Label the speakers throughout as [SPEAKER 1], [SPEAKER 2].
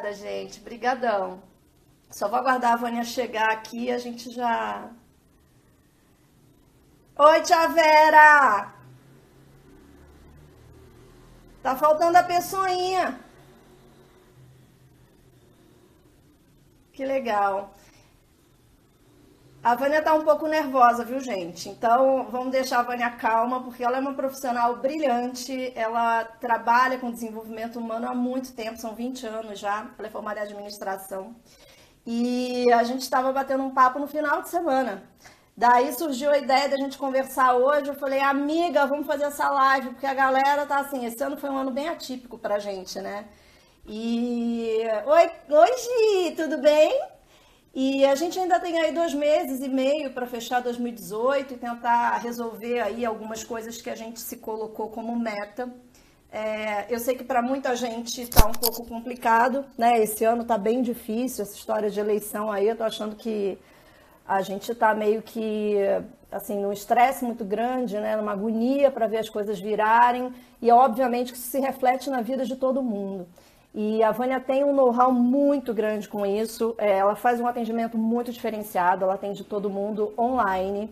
[SPEAKER 1] Obrigada, gente. Brigadão. Só vou aguardar a Vânia chegar aqui e a gente já... Oi, tia Vera! Tá faltando a pessoinha. Que legal. A Vânia tá um pouco nervosa, viu, gente? Então, vamos deixar a Vânia calma, porque ela é uma profissional brilhante, ela trabalha com desenvolvimento humano há muito tempo, são 20 anos já, ela é formada em administração. E a gente estava batendo um papo no final de semana. Daí surgiu a ideia da gente conversar hoje, eu falei, amiga, vamos fazer essa live, porque a galera tá assim, esse ano foi um ano bem atípico pra gente, né? E... Oi, Gi, tudo bem? E a gente ainda tem aí 2 meses e meio para fechar 2018 e tentar resolver aí algumas coisas que a gente se colocou como meta. Eu sei que para muita gente está um pouco complicado, né? Esse ano está bem difícil, essa história de eleição aí, eu tô achando que a gente está meio que assim, num estresse muito grande, né? Numa agonia para ver as coisas virarem e obviamente que isso se reflete na vida de todo mundo. E a Vânia tem um know-how muito grande com isso, ela faz um atendimento muito diferenciado, ela atende todo mundo online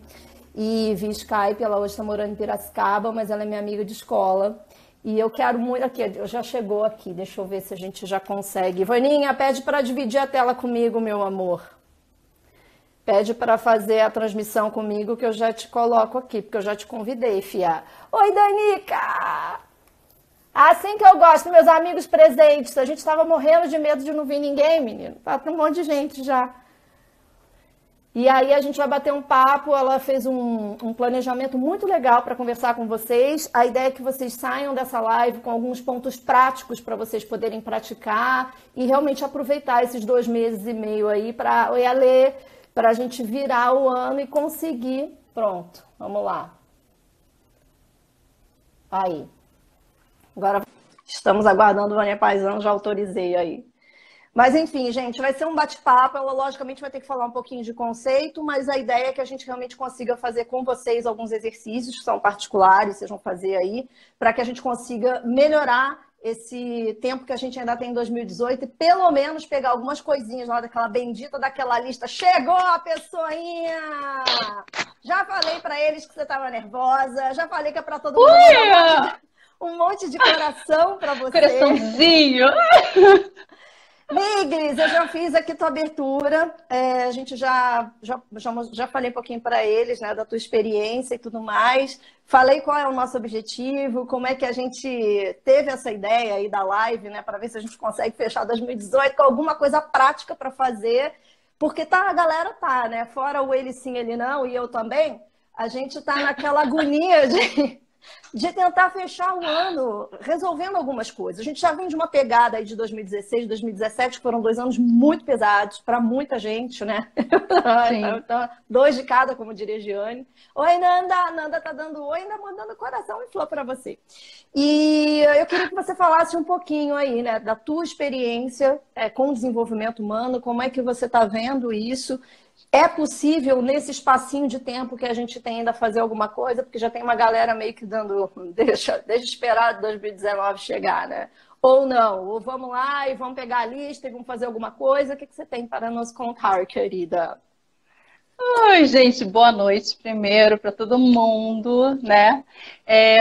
[SPEAKER 1] e via Skype, ela hoje está morando em Piracicaba, mas ela é minha amiga de escola. E eu quero muito, aqui, já chegou aqui, deixa eu ver se a gente já consegue. Vaninha, pede para dividir a tela comigo, meu amor. Pede para fazer a transmissão comigo que eu já te coloco aqui, porque eu já te convidei, fia. Oi, Danica! Assim que eu gosto, meus amigos presentes. A gente estava morrendo de medo de não vir ninguém, menino. Tá um monte de gente já. E aí a gente vai bater um papo. Ela fez um planejamento muito legal para conversar com vocês. A ideia é que vocês saiam dessa live com alguns pontos práticos para vocês poderem praticar e realmente aproveitar esses 2 meses e meio aí para ler, para a gente virar o ano e conseguir. Pronto, vamos lá. Aí. Agora estamos aguardando o Vânia Paisano, já autorizei aí. Mas enfim, gente, vai ser um bate-papo, ela logicamente vai ter que falar um pouquinho de conceito, mas a ideia é que a gente realmente consiga fazer com vocês alguns exercícios que são particulares, vocês vão fazer aí, para que a gente consiga melhorar esse tempo que a gente ainda tem em 2018 e pelo menos pegar algumas coisinhas lá daquela bendita daquela lista. Chegou a pessoinha! Já falei para eles que você estava nervosa, já falei que é para todo mundo um monte de coração para você.
[SPEAKER 2] Coraçãozinho.
[SPEAKER 1] Miglis, eu já fiz aqui tua abertura. A gente já falei um pouquinho para eles, né, da tua experiência e tudo mais. Falei qual é o nosso objetivo, como é que a gente teve essa ideia aí da live, né, para ver se a gente consegue fechar 2018 com alguma coisa prática para fazer. Porque a galera tá, né? Fora o ele sim, ele não, e eu também, a gente tá naquela agonia de tentar fechar o ano resolvendo algumas coisas. A gente já vem de uma pegada aí de 2016, 2017, que foram 2 anos muito pesados para muita gente, né? Então, 2 de cada, como diria Giane. Oi, Nanda! Nanda tá dando oi, ainda mandando coração e flor para você. E eu queria que você falasse um pouquinho aí, né, da tua experiência com o desenvolvimento humano, como é que você está vendo isso. É possível, nesse espacinho de tempo que a gente tem ainda, fazer alguma coisa? Porque já tem uma galera meio que dando, deixa esperar 2019 chegar, né? Ou não, ou vamos lá e vamos pegar a lista e vamos fazer alguma coisa. O que você tem para nos contar, querida?
[SPEAKER 2] Oi, gente, boa noite primeiro para todo mundo, né?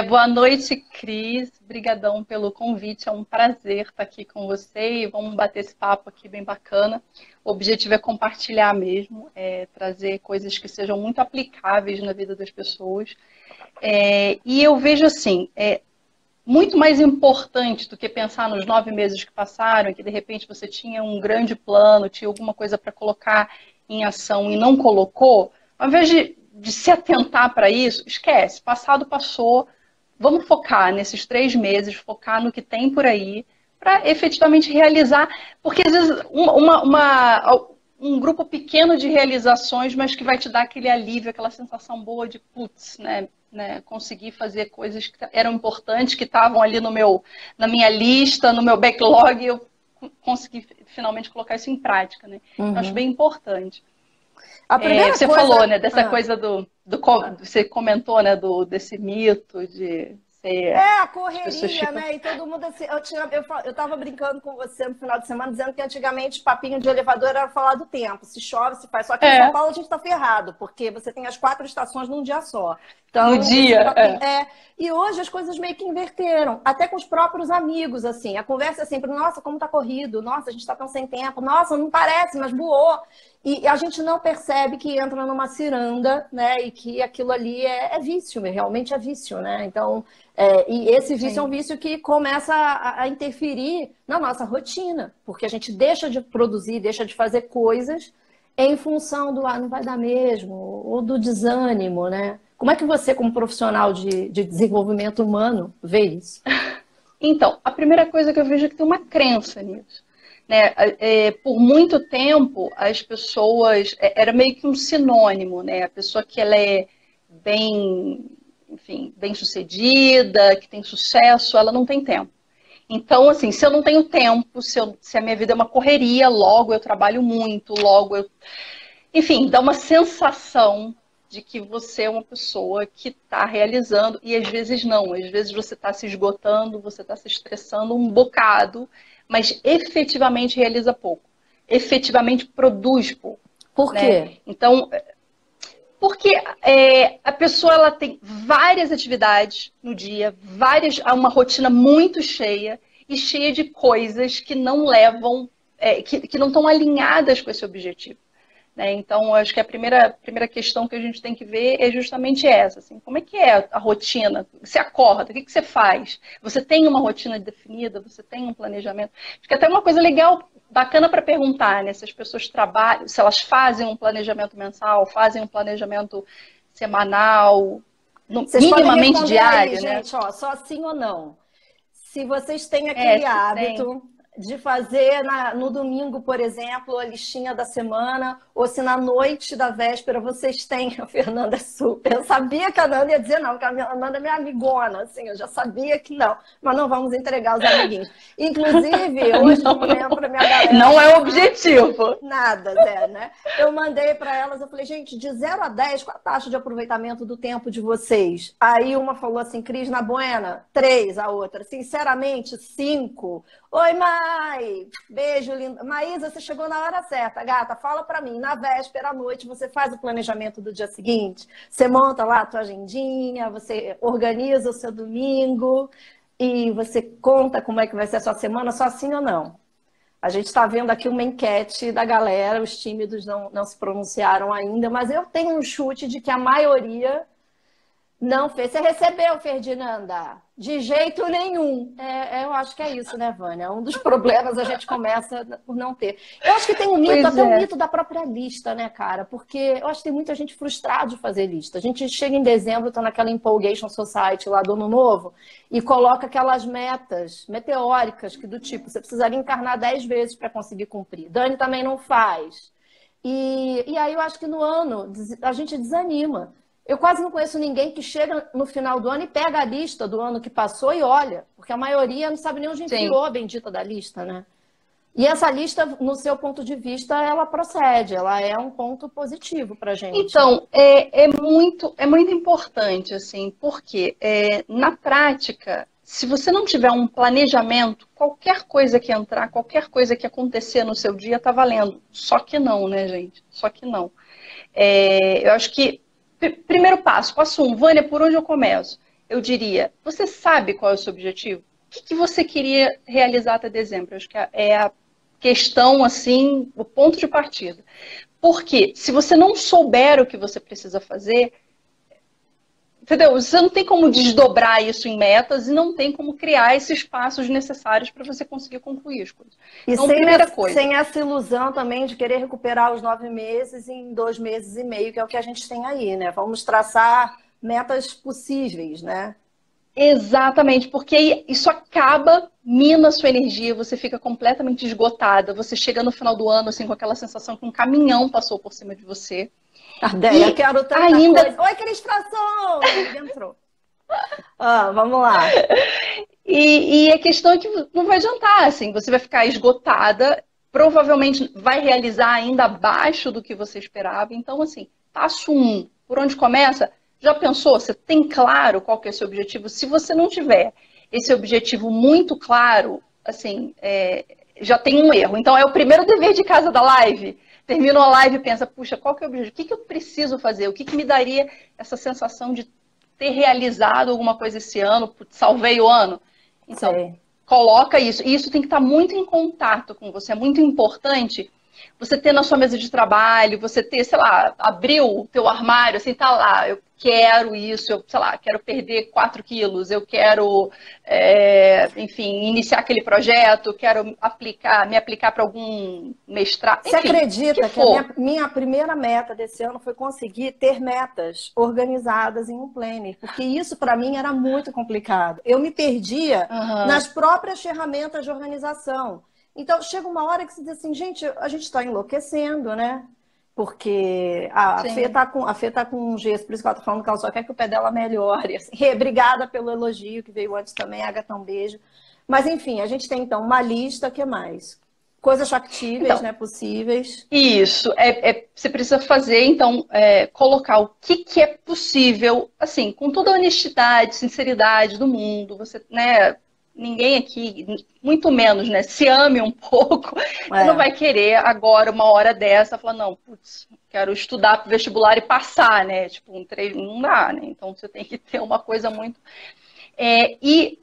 [SPEAKER 2] Boa noite, Cris. Brigadão pelo convite, é um prazer estar aqui com você e vamos bater esse papo aqui bem bacana. O objetivo é compartilhar mesmo, trazer coisas que sejam muito aplicáveis na vida das pessoas. E eu vejo assim, muito mais importante do que pensar nos 9 meses que passaram, que de repente você tinha um grande plano, tinha alguma coisa para colocar em ação e não colocou, ao invés de se atentar para isso, esquece, passado passou, vamos focar nesses 3 meses, focar no que tem por aí, para efetivamente realizar, porque às vezes um grupo pequeno de realizações, mas que vai te dar aquele alívio, aquela sensação boa de putz, né, conseguir fazer coisas que eram importantes, que estavam ali na minha lista, no meu backlog, e eu consegui finalmente colocar isso em prática, né?
[SPEAKER 1] Uhum.
[SPEAKER 2] Eu acho bem importante.
[SPEAKER 1] Você
[SPEAKER 2] falou, né, dessa coisa você comentou, né, desse mito de
[SPEAKER 1] A
[SPEAKER 2] as pessoas
[SPEAKER 1] correria,
[SPEAKER 2] ficam...
[SPEAKER 1] né? E todo mundo assim. Eu tava brincando com você no final de semana, dizendo que antigamente papinho de elevador era falar do tempo. Se chove, se faz. Só que em São Paulo a gente tá ferrado, porque você tem as 4 estações num dia só.
[SPEAKER 2] No
[SPEAKER 1] Então, esse
[SPEAKER 2] dia,
[SPEAKER 1] papinho. E hoje as coisas meio que inverteram, até com os próprios amigos, assim. A conversa é sempre, nossa, como tá corrido, nossa, a gente tá tão sem tempo, nossa, não parece, mas voou. E a gente não percebe que entra numa ciranda, né? E que aquilo ali é vício, realmente é vício, né? Então, e esse vício é um
[SPEAKER 2] sim.
[SPEAKER 1] vício que começa a interferir na nossa rotina, porque a gente deixa de produzir, deixa de fazer coisas em função do não vai dar mesmo, ou do desânimo, né? Como é que você, como profissional de desenvolvimento humano, vê isso?
[SPEAKER 2] Então, a primeira coisa que eu vejo é que tem uma crença nisso. Né? Por muito tempo, as pessoas... Era meio que um sinônimo, né? A pessoa que ela é bem, enfim, bem-sucedida, que tem sucesso, ela não tem tempo. Então, assim, se eu não tenho tempo, se a minha vida é uma correria, logo eu trabalho muito, logo eu... Enfim, dá uma sensação de que você é uma pessoa que está realizando, e às vezes não, às vezes você está se esgotando, você está se estressando um bocado, mas efetivamente realiza pouco, efetivamente produz pouco.
[SPEAKER 1] Por quê?
[SPEAKER 2] Né? Então, porque a pessoa ela tem várias atividades no dia, uma rotina muito cheia e cheia de coisas que não levam, que não estão alinhadas com esse objetivo. Né? Então, acho que a primeira questão que a gente tem que ver é justamente essa. Assim, como é que é a rotina? Você acorda, o que você faz? Você tem uma rotina definida? Você tem um planejamento? Acho que até uma coisa legal, bacana para perguntar, né? Se as pessoas trabalham, se elas fazem um planejamento mensal, fazem um planejamento semanal, minimamente diário,
[SPEAKER 1] aí,
[SPEAKER 2] né?
[SPEAKER 1] gente, ó, só sim ou não. Se vocês têm aquele hábito de fazer no domingo, por exemplo, a listinha da semana, ou se na noite da véspera vocês têm, a Fernanda é super, eu sabia que a Nanda ia dizer não, que a Nanda é minha amigona, assim, eu já sabia que não, mas não vamos entregar os amiguinhos. Inclusive, hoje de manhã para minha galera...
[SPEAKER 2] Não é o objetivo.
[SPEAKER 1] Nada, Zé, né? Eu mandei para elas, eu falei, gente, de 0 a 10, qual a taxa de aproveitamento do tempo de vocês? Aí uma falou assim, Cris, na buena, 3, a outra, sinceramente, 5. Oi, Mai! Beijo, linda. Maísa, você chegou na hora certa. Gata, fala pra mim, na véspera à noite, você faz o planejamento do dia seguinte? Você monta lá a tua agendinha, você organiza o seu domingo e você conta como é que vai ser a sua semana, só assim ou não? A gente está vendo aqui uma enquete da galera, os tímidos não se pronunciaram ainda, mas eu tenho um chute de que a maioria não fez. Você recebeu, Ferdinanda? De jeito nenhum. Eu acho que é isso, né, Vânia? Um dos problemas a gente começa por não ter. Eu acho que tem um mito, até um mito da própria lista, né, cara? Porque eu acho que tem muita gente frustrada de fazer lista. A gente chega em dezembro, tá naquela Empolgation Society lá do Ano Novo, e coloca aquelas metas meteóricas, que do tipo, você precisaria encarnar 10 vezes para conseguir cumprir. Dani também não faz. E aí eu acho que no ano a gente desanima. Eu quase não conheço ninguém que chega no final do ano e pega a lista do ano que passou e olha, porque a maioria não sabe nem onde enfiou a bendita da lista, né? E essa lista, no seu ponto de vista, ela procede, ela é um ponto positivo pra gente.
[SPEAKER 2] Então, é muito importante, assim, porque na prática, se você não tiver um planejamento, qualquer coisa que entrar, qualquer coisa que acontecer no seu dia tá valendo. Só que não, né, gente? Só que não. Eu acho que primeiro passo 1, Vânia, por onde eu começo? Eu diria, você sabe qual é o seu objetivo? O que você queria realizar até dezembro? Eu acho que é a questão, assim, o ponto de partida. Porque se você não souber o que você precisa fazer, entendeu? Você não tem como desdobrar isso em metas e não tem como criar esses passos necessários para você conseguir concluir as coisas.
[SPEAKER 1] E
[SPEAKER 2] então, primeira coisa.
[SPEAKER 1] Sem essa ilusão também de querer recuperar os 9 meses em 2 meses e meio, que é o que a gente tem aí, né? Vamos traçar metas possíveis, né?
[SPEAKER 2] Exatamente, porque aí isso mina a sua energia, você fica completamente esgotada, você chega no final do ano assim com aquela sensação que um caminhão passou por cima de você.
[SPEAKER 1] Ardéia, eu quero tanta coisa. Oi, Cris Tração! Entrou. Vamos lá.
[SPEAKER 2] E a questão é que não vai adiantar, assim, você vai ficar esgotada, provavelmente vai realizar ainda abaixo do que você esperava. Então, assim, passo 1, por onde começa? Já pensou? Você tem claro qual que é o seu objetivo? Se você não tiver esse objetivo muito claro, assim, já tem um erro. Então, é o primeiro dever de casa da live. Termina a live e pensa, puxa, qual que é o objetivo? O que que eu preciso fazer? O que que me daria essa sensação de ter realizado alguma coisa esse ano? Salvei o ano? Então,
[SPEAKER 1] Sei.
[SPEAKER 2] coloca isso. E isso tem que estar muito em contato com você. É muito importante você ter na sua mesa de trabalho, você ter, sei lá, abriu o teu armário, assim, tá lá, eu quero isso, eu, sei lá, quero perder 4 quilos, eu quero, enfim, iniciar aquele projeto, quero me aplicar para algum mestrado,
[SPEAKER 1] Você
[SPEAKER 2] enfim, o que
[SPEAKER 1] acredita que a
[SPEAKER 2] for.
[SPEAKER 1] minha primeira meta desse ano foi conseguir ter metas organizadas em um planner? Porque isso para mim era muito complicado. Eu me perdia
[SPEAKER 2] Uhum,
[SPEAKER 1] nas próprias ferramentas de organização. Então chega uma hora que você diz assim, gente, a gente está enlouquecendo, né? Porque a Fê
[SPEAKER 2] sim.
[SPEAKER 1] tá com um gesso, por isso que ela tá falando que ela só quer que o pé dela melhore. Assim. Obrigada pelo elogio que veio antes também, Agatha, um beijo. Mas enfim, a gente tem então uma lista, o que mais? Coisas factíveis,
[SPEAKER 2] Então,
[SPEAKER 1] né? Possíveis.
[SPEAKER 2] isso, você precisa fazer, então, colocar o que, que é possível, assim, com toda a honestidade, sinceridade do mundo, você, né, ninguém aqui, muito menos, né, se ame um pouco, você não
[SPEAKER 1] É.
[SPEAKER 2] vai querer agora, uma hora dessa, falar, não, putz, quero estudar para o vestibular e passar, né, tipo, um treino, não dá, né, então você tem que ter uma coisa muito... e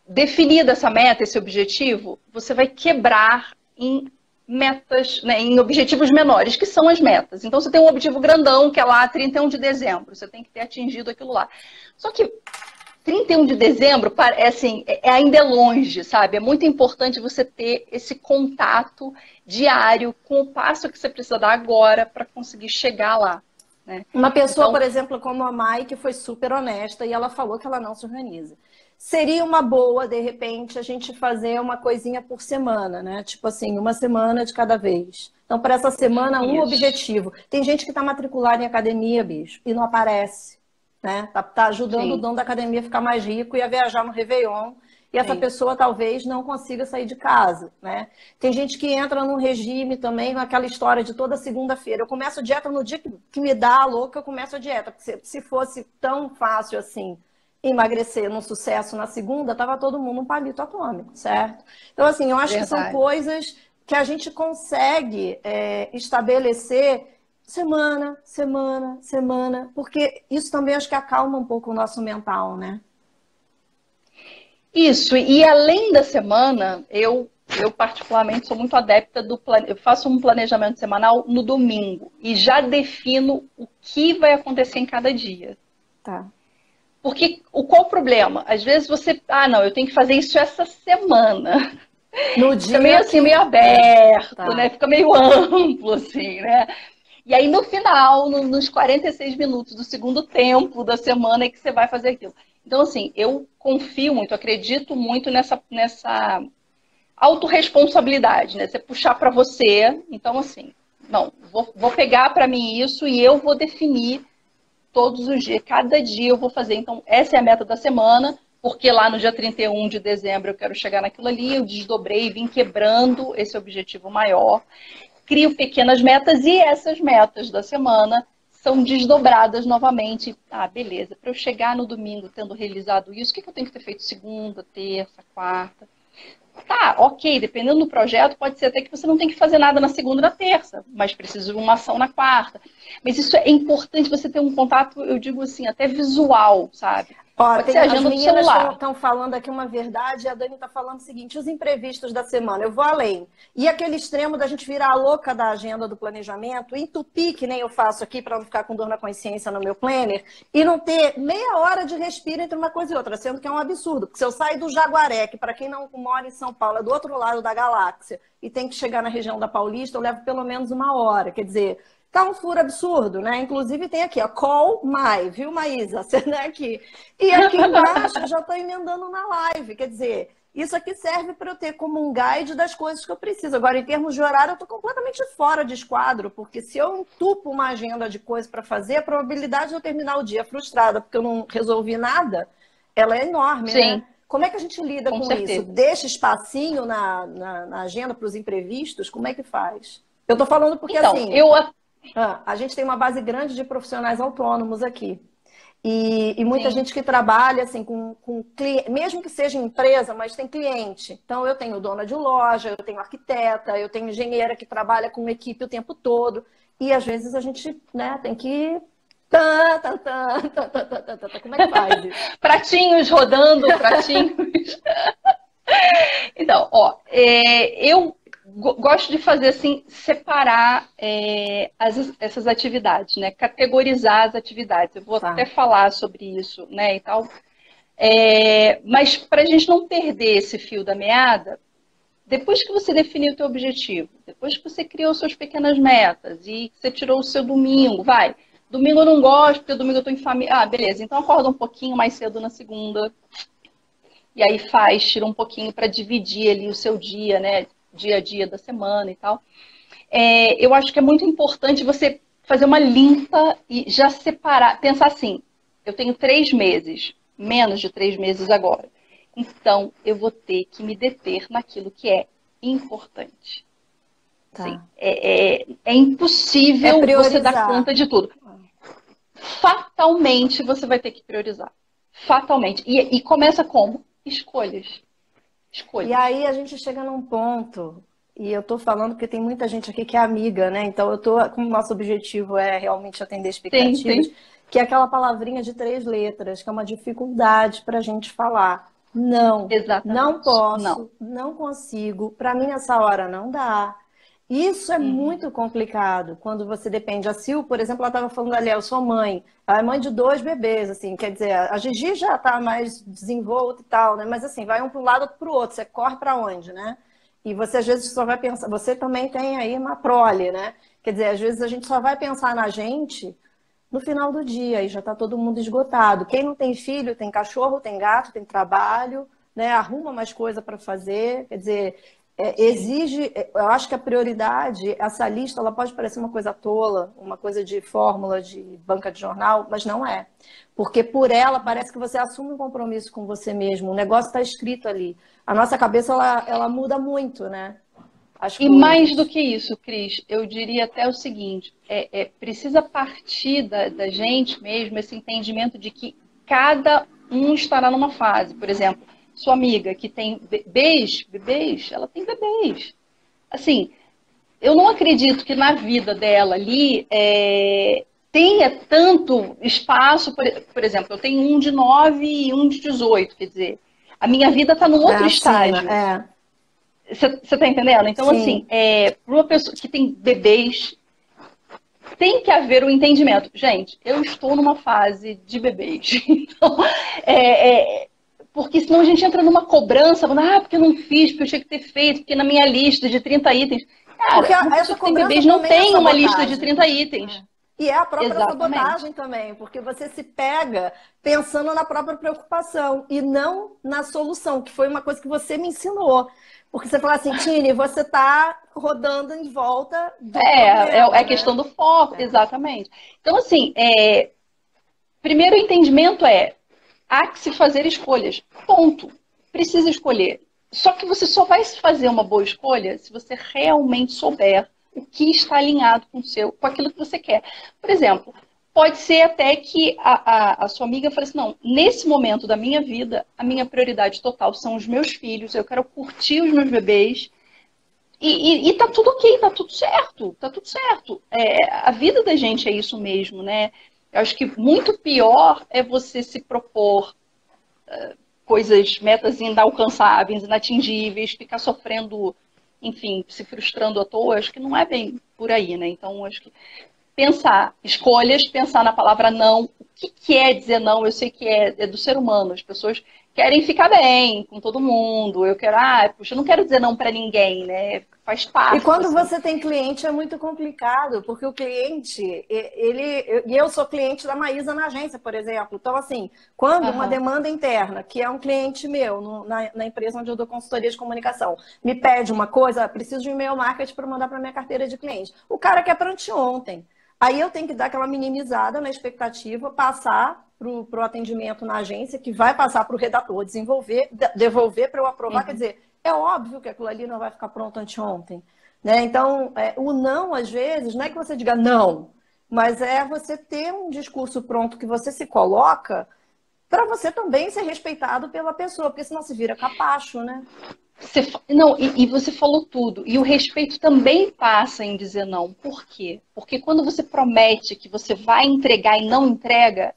[SPEAKER 2] definida essa meta, esse objetivo, você vai quebrar em metas, né, em objetivos menores, que são as metas. Então, você tem um objetivo grandão, que é lá 31 de dezembro, você tem que ter atingido aquilo lá. Só que 31 de dezembro, assim, ainda é longe, sabe? É muito importante você ter esse contato diário com o passo que você precisa dar agora para conseguir chegar lá. Né?
[SPEAKER 1] Uma pessoa,
[SPEAKER 2] Então,
[SPEAKER 1] por exemplo, como a Mai, que foi super honesta e ela falou que ela não se organiza. Seria uma boa, de repente, a gente fazer uma coisinha por semana, né? Tipo assim, uma semana de cada vez. Então, para essa semana, um
[SPEAKER 2] isso,
[SPEAKER 1] objetivo. Tem gente que está matriculada em academia, bicho, e não aparece, né? Tá ajudando o
[SPEAKER 2] sim,
[SPEAKER 1] dono da academia a ficar mais rico e a viajar no Réveillon. E essa
[SPEAKER 2] sim,
[SPEAKER 1] pessoa talvez não consiga sair de casa, né? Tem gente que entra num regime também, naquela história de toda segunda-feira. Eu começo a dieta no dia que me dá a louca, eu começo a dieta. Porque se fosse tão fácil assim emagrecer no sucesso na segunda, tava todo mundo um palito atômico, certo? Então, assim, eu acho que são
[SPEAKER 2] verdade.
[SPEAKER 1] coisas que a gente consegue estabelecer semana, semana, semana, porque isso também acho que acalma um pouco o nosso mental, né?
[SPEAKER 2] Isso, e além da semana, eu particularmente sou muito adepta eu faço um planejamento semanal no domingo e já defino o que vai acontecer em cada dia.
[SPEAKER 1] Tá.
[SPEAKER 2] Porque qual o problema? Às vezes você, não, eu tenho que fazer isso essa semana.
[SPEAKER 1] No
[SPEAKER 2] Fica meio
[SPEAKER 1] dia
[SPEAKER 2] assim,
[SPEAKER 1] que.
[SPEAKER 2] meio aberto, né?
[SPEAKER 1] Tá.
[SPEAKER 2] Fica meio amplo, assim, né? E aí, no final, nos 46 minutos do segundo tempo da semana, é que você vai fazer aquilo. Então, assim, eu confio muito, acredito muito nessa autorresponsabilidade, né? Você puxar para você. Então, assim, não, vou pegar para mim isso e eu vou definir todos os dias, cada dia eu vou fazer. Então, essa é a meta da semana, porque lá no dia 31 de dezembro eu quero chegar naquilo ali, eu desdobrei, vim quebrando esse objetivo maior, crio pequenas metas e essas metas da semana são desdobradas novamente. Ah, beleza, para eu chegar no domingo tendo realizado isso, o que eu tenho que ter feito segunda, terça, quarta? Tá, ok, dependendo do projeto, pode ser até que você não tem que fazer nada na segunda e na terça, mas precisa de uma ação na quarta. Mas isso é importante você ter um contato, eu digo assim, até visual, sabe?
[SPEAKER 1] Ó,
[SPEAKER 2] Pode ser
[SPEAKER 1] as
[SPEAKER 2] agenda do
[SPEAKER 1] meninas
[SPEAKER 2] celular.
[SPEAKER 1] estão falando aqui uma verdade e a Dani está falando o seguinte: os imprevistos da semana, eu vou além. E aquele extremo da gente virar a louca da agenda do planejamento, entupir, que nem eu faço aqui para não ficar com dor na consciência no meu planner, e não ter meia hora de respiro entre uma coisa e outra, sendo que é um absurdo. Porque se eu sair do Jaguaré, que para quem não mora em São Paulo é do outro lado da galáxia, e tem que chegar na região da Paulista, eu levo pelo menos uma hora. Quer dizer, tá um furo absurdo, né? Inclusive tem aqui, ó, Call My, viu, Maísa? Você não é aqui. E aqui embaixo eu já estou emendando na live. Quer dizer, isso aqui serve para eu ter como um guide das coisas que eu preciso. Agora, em termos de horário, eu estou completamente fora de esquadro, porque se eu entupo uma agenda de coisas para fazer, a probabilidade de eu terminar o dia frustrada porque eu não resolvi nada, ela é enorme, né?
[SPEAKER 2] Sim,
[SPEAKER 1] Como é que a gente lida
[SPEAKER 2] com
[SPEAKER 1] com isso?
[SPEAKER 2] certeza.
[SPEAKER 1] Deixa espacinho na agenda para os imprevistos? Como é que faz? Eu estou falando porque,
[SPEAKER 2] Então,
[SPEAKER 1] assim, a gente tem uma base grande de profissionais autônomos aqui. E muita
[SPEAKER 2] sim.
[SPEAKER 1] gente que trabalha assim com cliente, mesmo que seja empresa, mas tem cliente. Então eu tenho dona de loja, eu tenho arquiteta, eu tenho engenheira que trabalha com equipe o tempo todo. E às vezes a gente, né, tem que. Como é que faz isso?
[SPEAKER 2] Pratinhos rodando, pratinhos. Então, ó, eu gosto de fazer assim, separar essas atividades, né? Categorizar as atividades. Eu vou até
[SPEAKER 1] Tá,
[SPEAKER 2] falar sobre isso, né, e tal. Mas para a gente não perder esse fio da meada, depois que você definiu o teu objetivo, depois que você criou suas pequenas metas e que você tirou o seu domingo, vai. Domingo eu não gosto, porque domingo eu estou em família. Ah, beleza, então acorda um pouquinho mais cedo na segunda. E aí tira um pouquinho para dividir ali o seu dia, né? Dia a dia da semana e tal. Eu acho que é muito importante você fazer uma limpa e já separar, pensar assim, eu tenho 3 meses, menos de 3 meses agora. Então, eu vou ter que me deter naquilo que é importante. Sim,
[SPEAKER 1] tá.
[SPEAKER 2] é
[SPEAKER 1] É
[SPEAKER 2] impossível você dar conta
[SPEAKER 1] priorizar.
[SPEAKER 2] de tudo. Fatalmente você vai ter que priorizar. Fatalmente. E começa como? Escolhas.
[SPEAKER 1] E
[SPEAKER 2] Escolhas.
[SPEAKER 1] aí a gente chega num ponto, e eu tô falando porque tem muita gente aqui que é amiga, né? Então eu tô, como nosso objetivo é realmente atender
[SPEAKER 2] Sim,
[SPEAKER 1] expectativas,
[SPEAKER 2] sim.
[SPEAKER 1] que é aquela palavrinha de 3 letras, que é uma dificuldade para a gente falar. Não, não
[SPEAKER 2] Exatamente. Não.
[SPEAKER 1] posso, não consigo, para mim essa hora não dá. Isso é
[SPEAKER 2] Uhum.
[SPEAKER 1] muito complicado quando você depende. A Sil, por exemplo, ela estava falando ali, eu sou mãe. Ela é mãe de 2 bebês, assim, quer dizer, a Gigi já está mais desenvolta e tal, né? Mas assim, vai um para um lado, outro para o outro. Você corre para onde, né? E você às vezes só vai pensar. Você também tem aí uma prole, né? Quer dizer, às vezes a gente só vai pensar na gente no final do dia e já está todo mundo esgotado. Quem não tem filho, tem cachorro, tem gato, tem trabalho, né? Arruma mais coisa para fazer. Quer dizer,
[SPEAKER 2] Sim.
[SPEAKER 1] exige. Eu acho que a prioridade, essa lista, ela pode parecer uma coisa tola, uma coisa de fórmula de banca de jornal, mas não é. Porque por ela parece que você assume um compromisso com você mesmo. O negócio está escrito ali. A nossa cabeça ela muda muito, né? As
[SPEAKER 2] E mais do
[SPEAKER 1] coisas.
[SPEAKER 2] que isso, Cris, eu diria até o seguinte: precisa partir da gente mesmo esse entendimento de que cada um estará numa fase. Por exemplo, sua amiga que tem bebês, ela tem bebês. Assim, eu não acredito que na vida dela ali tenha tanto espaço. Por exemplo, eu tenho um de 9 e um de 18, quer dizer, a minha vida está num
[SPEAKER 1] É
[SPEAKER 2] outro
[SPEAKER 1] assim,
[SPEAKER 2] estágio.
[SPEAKER 1] né?
[SPEAKER 2] Você está entendendo? Então, assim,
[SPEAKER 1] Sim.
[SPEAKER 2] para uma pessoa que tem bebês, tem que haver um entendimento. Gente, eu estou numa fase de bebês. Então, porque senão a gente entra numa cobrança, falando, porque eu não fiz, porque eu tinha que ter feito, porque na minha lista de 30 itens.
[SPEAKER 1] Porque
[SPEAKER 2] Cara, uma
[SPEAKER 1] essa
[SPEAKER 2] pessoa que tem
[SPEAKER 1] cobrança
[SPEAKER 2] bebês não
[SPEAKER 1] também é
[SPEAKER 2] tem uma lista de
[SPEAKER 1] sabotagem.
[SPEAKER 2] 30 itens.
[SPEAKER 1] E é a própria
[SPEAKER 2] Exatamente.
[SPEAKER 1] sabotagem também, porque você se pega pensando na própria preocupação e não na solução, que foi uma coisa que você me ensinou. Porque você fala assim, Tine, você está rodando em volta do
[SPEAKER 2] É
[SPEAKER 1] problema,
[SPEAKER 2] questão
[SPEAKER 1] né?
[SPEAKER 2] do foco,
[SPEAKER 1] É.
[SPEAKER 2] exatamente. Então, assim, primeiro entendimento há que se fazer escolhas. Ponto. Precisa escolher. Só que você só vai fazer uma boa escolha se você realmente souber o que está alinhado com aquilo que você quer. Por exemplo, pode ser até que a sua amiga fale assim, não, nesse momento da minha vida, a minha prioridade total são os meus filhos, eu quero curtir os meus bebês, e tá tudo ok, tá tudo certo, tá tudo certo. A vida da gente é isso mesmo, né? Eu acho que muito pior é você se propor coisas, metas inalcançáveis, inatingíveis, ficar sofrendo, enfim, se frustrando à toa. Acho que não é bem por aí, né? Então, acho que pensar escolhas, pensar na palavra não. O que é dizer não? Eu sei que é do ser humano. As pessoas querem ficar bem com todo mundo. Eu quero, puxa, eu não quero dizer não para ninguém, né? Faz
[SPEAKER 1] E
[SPEAKER 2] parte,
[SPEAKER 1] quando
[SPEAKER 2] assim.
[SPEAKER 1] você tem cliente é muito complicado, porque o cliente, e eu sou cliente da Maísa na agência, por exemplo. Então, assim, quando uma
[SPEAKER 2] Aham.
[SPEAKER 1] demanda interna, que é um cliente meu na empresa onde eu dou consultoria de comunicação, me pede uma coisa, preciso de um e-mail marketing para mandar para minha carteira de cliente. O cara quer para anteontem. Aí eu tenho que dar aquela minimizada na expectativa, passar para o atendimento na agência, que vai passar para o redator desenvolver, devolver para eu aprovar. Quer
[SPEAKER 2] Uhum.
[SPEAKER 1] dizer, é óbvio que aquilo ali não vai ficar pronto anteontem. Né? Então, o não, às vezes, não é que você diga não, mas é você ter um discurso pronto que você se coloca para você também ser respeitado pela pessoa, porque senão se vira capacho, né?
[SPEAKER 2] Não, e você falou tudo. E o respeito também passa em dizer não. Por quê? Porque quando você promete que você vai entregar e não entrega,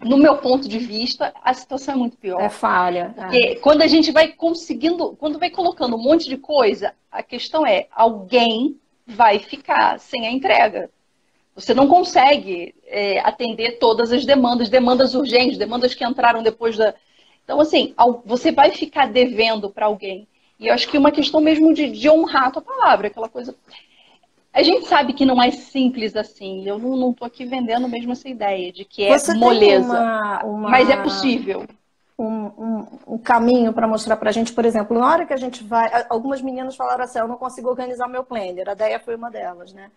[SPEAKER 2] no meu ponto de vista, a situação é muito pior.
[SPEAKER 1] É falha.
[SPEAKER 2] Porque quando a gente vai conseguindo, quando vai colocando um monte de coisa, a questão é, alguém vai ficar sem a entrega. Você não consegue atender todas as demandas urgentes, demandas que entraram depois da... Então, assim, você vai ficar devendo para alguém. E eu acho que é uma questão mesmo de honrar a tua palavra, aquela coisa... A gente sabe que não é simples assim. Eu não estou aqui vendendo mesmo essa ideia de que é
[SPEAKER 1] Você
[SPEAKER 2] moleza.
[SPEAKER 1] tem
[SPEAKER 2] Mas é possível.
[SPEAKER 1] um caminho para mostrar para a gente, por exemplo, na hora que a gente vai... Algumas meninas falaram assim, eu não consigo organizar meu planner. A Deia foi uma delas, né?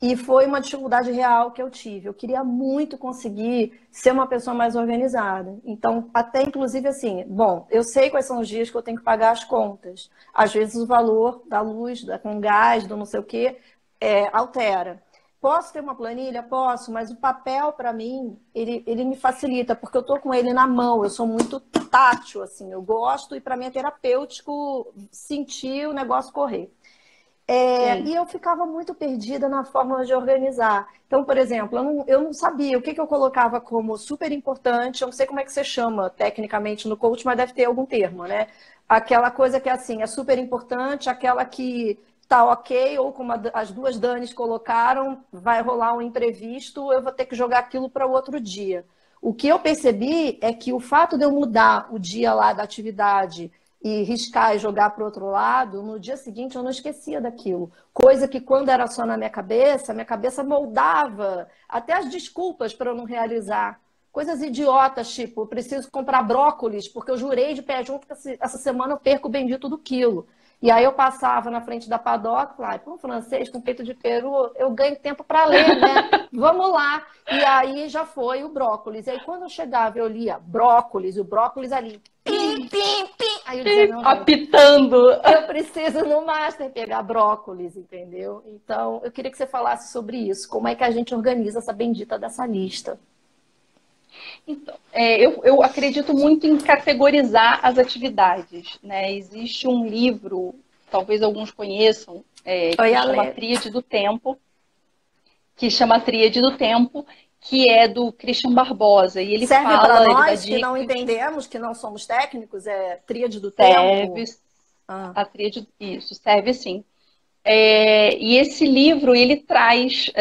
[SPEAKER 1] E foi uma dificuldade real que eu tive. Eu queria muito conseguir ser uma pessoa mais organizada. Então, até inclusive assim, bom, eu sei quais são os dias que eu tenho que pagar as contas. Às vezes o valor da luz, com gás, do não sei o quê, altera. Posso ter uma planilha? Posso, mas o papel, para mim, ele me facilita, porque eu tô com ele na mão, eu sou muito tátil, assim, eu gosto, e para mim é terapêutico sentir o negócio correr. E eu ficava muito perdida na forma de organizar. Então, por exemplo, eu não sabia o que eu colocava como super importante, eu não sei como é que você chama tecnicamente no coach, mas deve ter algum termo, né? Aquela coisa que é assim, é super importante, aquela que tá ok, ou como as duas Danis colocaram, vai rolar um imprevisto, eu vou ter que jogar aquilo para o outro dia. O que eu percebi é que o fato de eu mudar o dia lá da atividade e riscar e jogar para o outro lado, no dia seguinte eu não esquecia daquilo. Coisa que quando era só na minha cabeça moldava até as desculpas para eu não realizar. Coisas idiotas, tipo, eu preciso comprar brócolis, porque eu jurei de pé junto que essa semana eu perco o bendito do quilo. E aí eu passava na frente da padoca, falava, pão francês com peito de peru, eu ganho tempo para ler, né? Vamos lá. E aí já foi o brócolis. E aí quando eu chegava, eu lia brócolis, o brócolis ali, pim, pim, pim. Aí eu dizia, não,
[SPEAKER 2] apitando.
[SPEAKER 1] Eu preciso no master pegar brócolis, entendeu? Então, eu queria que você falasse sobre isso. Como é que a gente organiza essa bendita dessa lista?
[SPEAKER 2] Então, eu acredito muito em categorizar as atividades, né? Existe um livro, talvez alguns conheçam, que chama Tríade do Tempo, que é do Christian Barbosa. E ele
[SPEAKER 1] serve
[SPEAKER 2] fala...
[SPEAKER 1] para nós que não entendemos, que não somos técnicos, Tríade do Tempo?
[SPEAKER 2] A tríade, isso, serve sim. E esse livro, ele traz...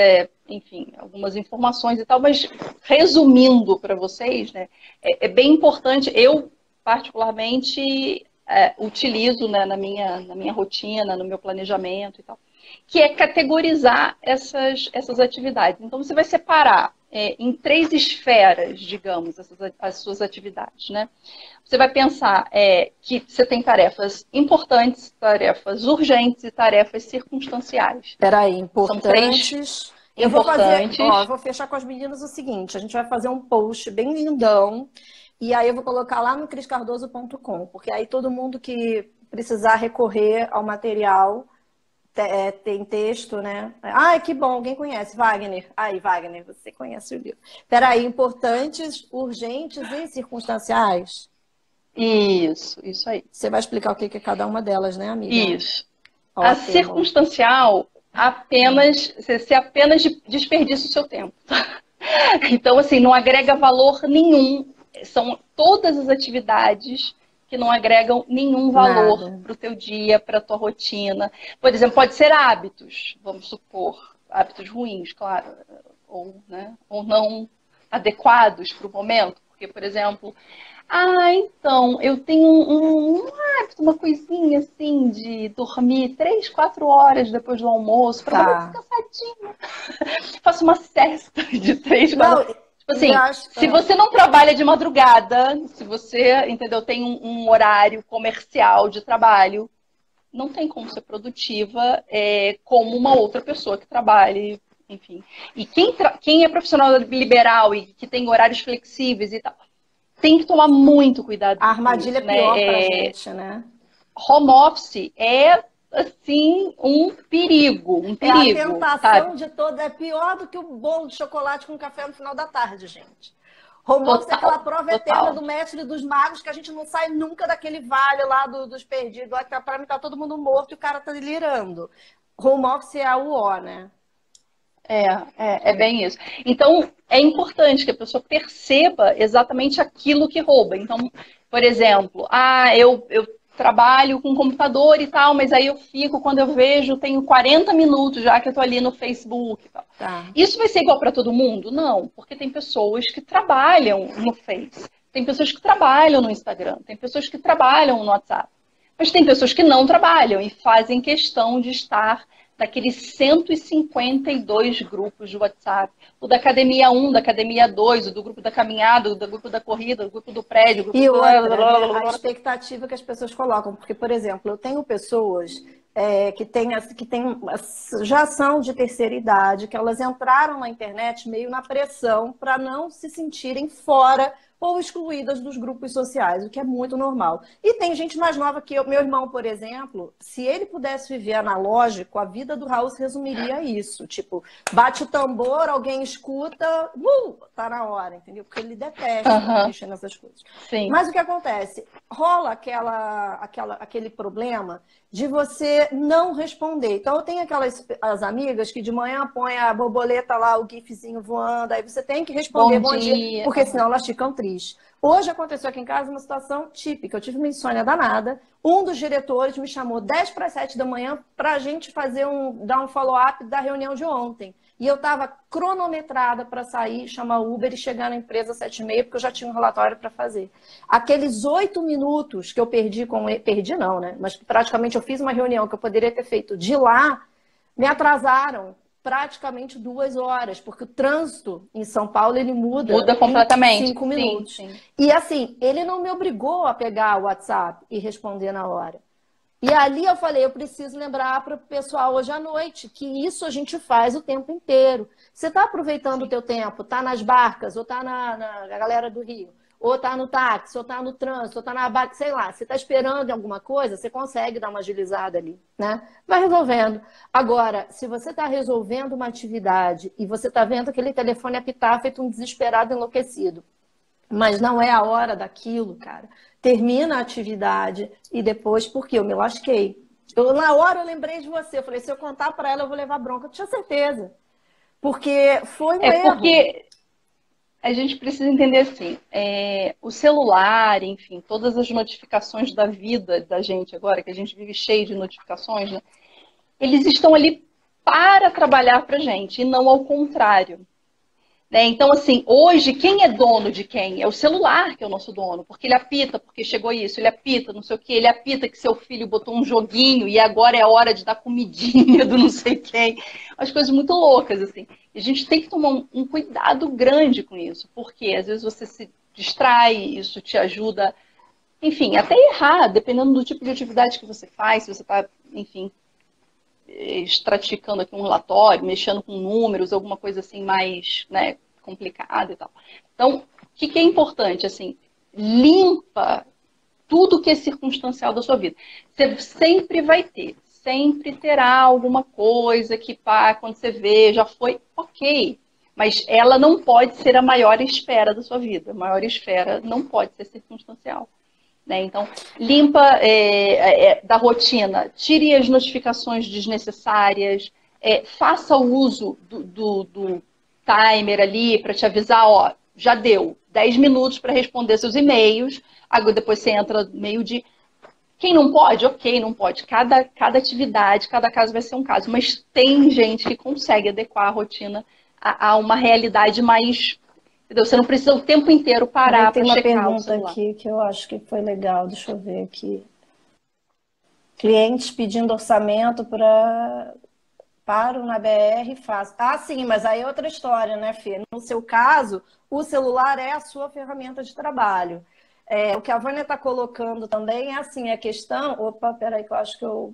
[SPEAKER 2] enfim, algumas informações e tal, mas resumindo para vocês, né, é bem importante, eu particularmente utilizo, né, na minha rotina, no meu planejamento e tal, que é categorizar essas atividades. Então, você vai separar em 3 esferas, digamos, as suas atividades, né? Você vai pensar que você tem tarefas importantes, tarefas urgentes e tarefas circunstanciais.
[SPEAKER 1] Peraí, importantes... Eu vou fechar com as meninas o seguinte, a gente vai fazer um post bem lindão, e aí eu vou colocar lá no criscardoso.com, porque aí todo mundo que precisar recorrer ao material tem texto, né? Ai, que bom, alguém conhece, Wagner. Aí, Wagner, você conhece o livro. Peraí, importantes, urgentes e circunstanciais?
[SPEAKER 2] Isso aí.
[SPEAKER 1] Você vai explicar o que é cada uma delas, né, amiga?
[SPEAKER 2] Isso. A circunstancial... você apenas desperdiça o seu tempo. Então, assim, não agrega valor nenhum. São todas as atividades que não agregam nenhum valor para o teu dia, para a tua rotina. Por exemplo, pode ser hábitos, vamos supor, hábitos ruins, claro, ou não adequados para o momento. Porque, por exemplo, então, eu tenho um hábito, uma coisinha assim, de dormir 3, 4 horas depois do almoço, para dar uma descansadinha. Faço uma siesta de 3, 4 horas. Tipo assim, se você não trabalha de madrugada, se você, entendeu, tem um horário comercial de trabalho, não tem como ser produtiva como uma outra pessoa que trabalhe, enfim. E quem é profissional liberal e que tem horários flexíveis e tal, tem que tomar muito cuidado.
[SPEAKER 1] A armadilha é pior pra gente, né?
[SPEAKER 2] Home office é assim, um perigo,
[SPEAKER 1] É a
[SPEAKER 2] sabe?
[SPEAKER 1] tentação de toda, é pior do que o bolo de chocolate com café no final da tarde, gente. Home office é aquela
[SPEAKER 2] Total,
[SPEAKER 1] prova eterna
[SPEAKER 2] total.
[SPEAKER 1] do mestre dos magos que a gente não sai nunca daquele vale lá dos perdidos, lá que para mim tá todo mundo morto e o cara tá delirando. Home office é a UO, né?
[SPEAKER 2] É bem isso. Então, é importante que a pessoa perceba exatamente aquilo que rouba. Então, por exemplo, eu trabalho com computador e tal, mas aí eu fico, quando eu vejo, tenho 40 minutos já que eu tô ali no Facebook e tal.
[SPEAKER 1] Tá.
[SPEAKER 2] Isso vai ser igual para todo mundo? Não, porque tem pessoas que trabalham no Face, tem pessoas que trabalham no Instagram, tem pessoas que trabalham no WhatsApp. Mas tem pessoas que não trabalham e fazem questão de estar naqueles 152 grupos de WhatsApp. O da academia 1, da academia 2, o do grupo da caminhada, o do grupo da corrida, o grupo do prédio, o grupo
[SPEAKER 1] E
[SPEAKER 2] do...
[SPEAKER 1] outra, né? A expectativa que as pessoas colocam. Porque, por exemplo, eu tenho pessoas que já são de terceira idade, que elas entraram na internet meio na pressão para não se sentirem fora ou excluídas dos grupos sociais, o que é muito normal. E tem gente mais nova que eu. Meu irmão, por exemplo, se ele pudesse viver analógico, a vida do Raul se resumiria a isso. Tipo, bate o tambor, alguém escuta, tá na hora, entendeu? Porque ele detesta mexer nessas coisas.
[SPEAKER 2] Sim.
[SPEAKER 1] Mas o que acontece? Rola aquele problema de você não responder. Então, eu tenho as amigas que de manhã põem a borboleta lá, o gifzinho voando, aí você tem que responder bom dia, porque senão elas ficam tristes. Hoje aconteceu aqui em casa uma situação típica. Eu tive uma insônia danada. Um dos diretores me chamou 10 para 7 da manhã para a gente dar um follow-up da reunião de ontem. E eu estava cronometrada para sair, chamar Uber e chegar na empresa às 7h30, porque eu já tinha um relatório para fazer. Aqueles 8 minutos que eu perdi com ele, perdi não, né? Mas praticamente eu fiz uma reunião que eu poderia ter feito de lá, me atrasaram praticamente 2 horas, porque o trânsito em São Paulo ele muda
[SPEAKER 2] completamente.
[SPEAKER 1] Em 5 minutos.
[SPEAKER 2] Sim, sim.
[SPEAKER 1] E assim, ele não me obrigou a pegar o WhatsApp e responder na hora. E ali eu falei, eu preciso lembrar para o pessoal hoje à noite que isso a gente faz o tempo inteiro. Você está aproveitando o teu tempo, está nas barcas, ou está na galera do Rio, ou está no táxi, ou está no trânsito, ou está na barca, sei lá. Você está esperando em alguma coisa, você consegue dar uma agilizada ali, né? Vai resolvendo. Agora, se você está resolvendo uma atividade e você está vendo aquele telefone apitar feito um desesperado enlouquecido, mas não é a hora daquilo, cara. Termina a atividade e depois, porque eu me lasquei. Na hora eu lembrei de você. Eu falei, se eu contar para ela, eu vou levar bronca. Eu tinha certeza. Porque foi um erro.
[SPEAKER 2] Porque a gente precisa entender assim, o celular, enfim, todas as notificações da vida da gente agora, que a gente vive cheio de notificações, né? Eles estão ali para trabalhar para a gente, e não ao contrário. Né? Então, assim, hoje, quem é dono de quem? É o celular que é o nosso dono, porque ele apita, porque chegou isso, ele apita, não sei o quê, ele apita que seu filho botou um joguinho e agora é a hora de dar comidinha do não sei quem. As coisas muito loucas, assim. E a gente tem que tomar um cuidado grande com isso, porque às vezes você se distrai, isso te ajuda, enfim, até errar, dependendo do tipo de atividade que você faz, se você está, enfim, estratificando aqui um relatório, mexendo com números, alguma coisa assim mais, né, complicada e tal. Então, o que é importante? Assim, limpa tudo que é circunstancial da sua vida. Você sempre vai ter, sempre terá alguma coisa que, pá, quando você vê, já foi ok. Mas ela não pode ser a maior esfera da sua vida. A maior esfera não pode ser circunstancial. Né? Então, limpa da rotina, tire as notificações desnecessárias, faça o uso do timer ali para te avisar, ó, já deu 10 minutos para responder seus e-mails, agora depois você entra meio-dia. Quem não pode? Ok, não pode. Cada atividade, cada caso vai ser um caso, mas tem gente que consegue adequar a rotina a uma realidade mais... Entendeu? Você não precisa o tempo inteiro parar para checar o celular.
[SPEAKER 1] Tem uma pergunta aqui que eu acho que foi legal. Deixa eu ver aqui. Clientes pedindo orçamento para o na BR fácil. Ah, sim, mas aí é outra história, né, Fê? No seu caso, o celular é a sua ferramenta de trabalho. O que a Vânia está colocando também é assim, a questão... Opa, peraí que eu acho que eu